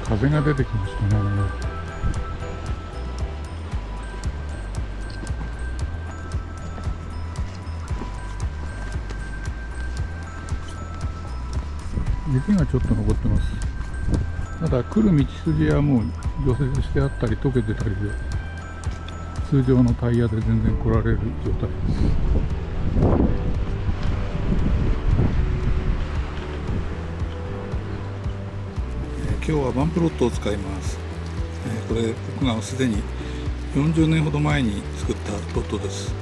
風が出てきましたね。雪がちょっと残ってます。ただ来る道筋はもう除雪してあったり溶けてたりで、通常のタイヤで全然来られる状態です。今日はバンプロットを使います。これ僕がすでに40年ほど前に作ったロットです。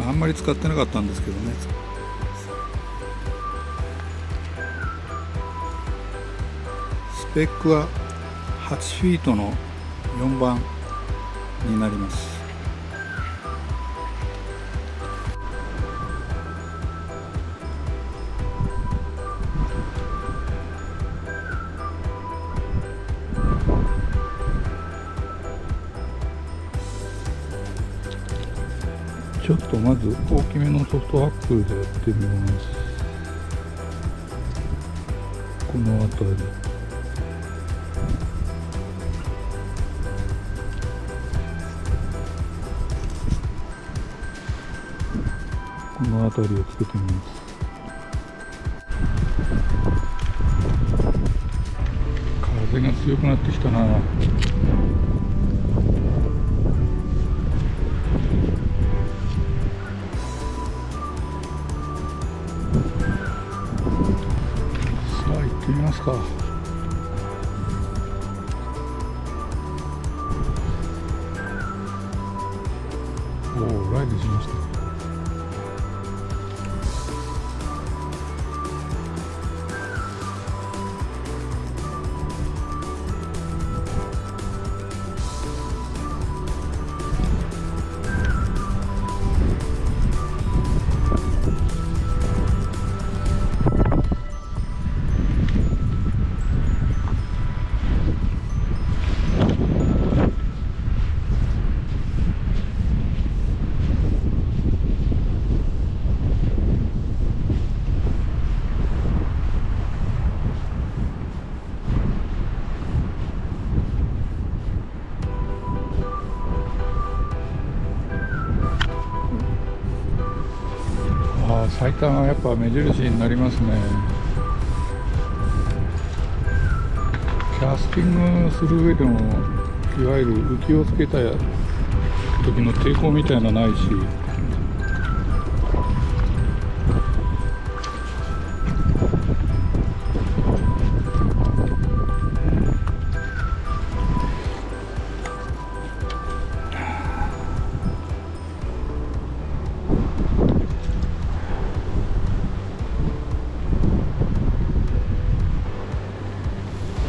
あんまり使ってなかったんですけどね。スペックは8フィートの4番になります。ちょっとまず大きめのソフトハックでやってみます。この辺り、この辺りをつけてみます。風が強くなってきたな。行ってみますか。おお、ライドしました。最短はやっぱ目印になりますね。キャスティングする上でもいわゆる浮きをつけた時の抵抗みたいなのないし、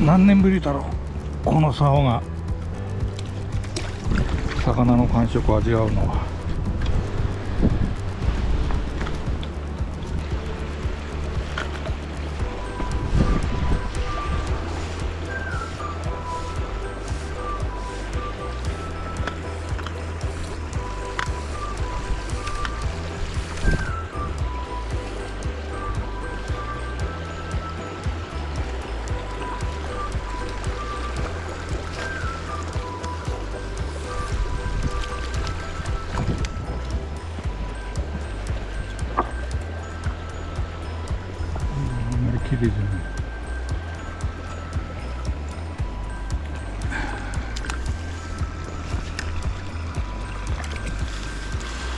何年ぶりだろう、この竿が魚の感触を味わうのは。綺麗じゃない。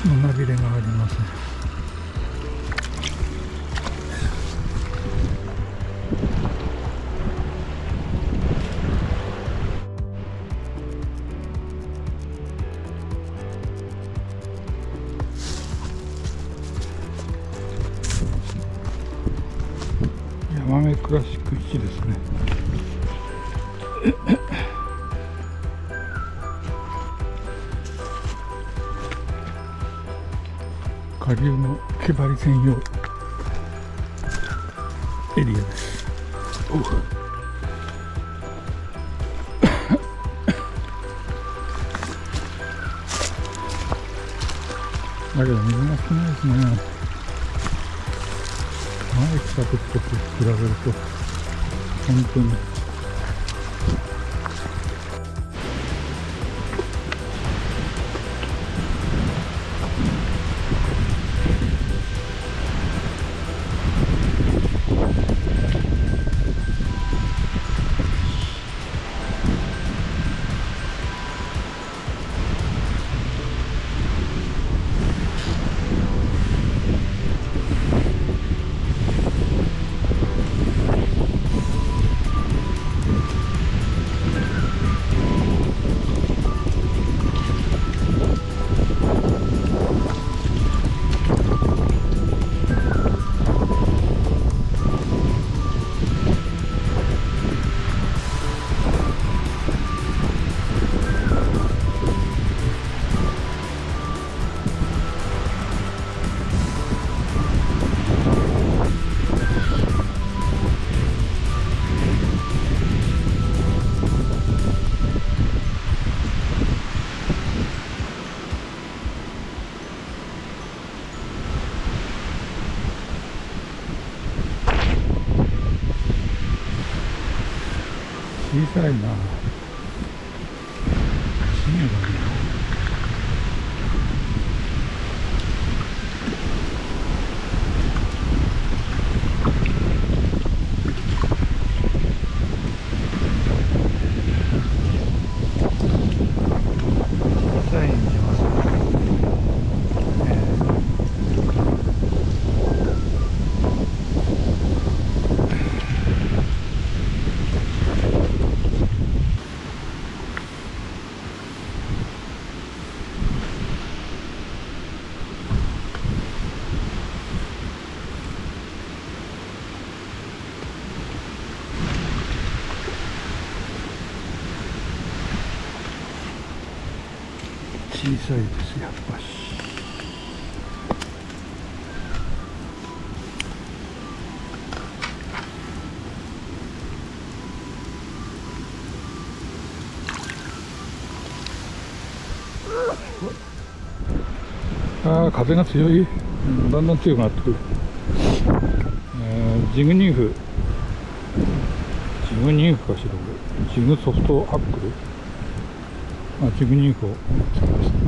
胸びれがありますね。ヤマメクラシック1ですね。下流の毛針専用エリアです。だけど水が少ないですね。前来た時と比べると。本当に。小さいな。深夜だね。小さいんじゃます小さいですやっぱし。ああ、風が強い。だんだん強くなってくる。ジグニーフかしら、これジグソフトアップル、ジグニーフを使いました。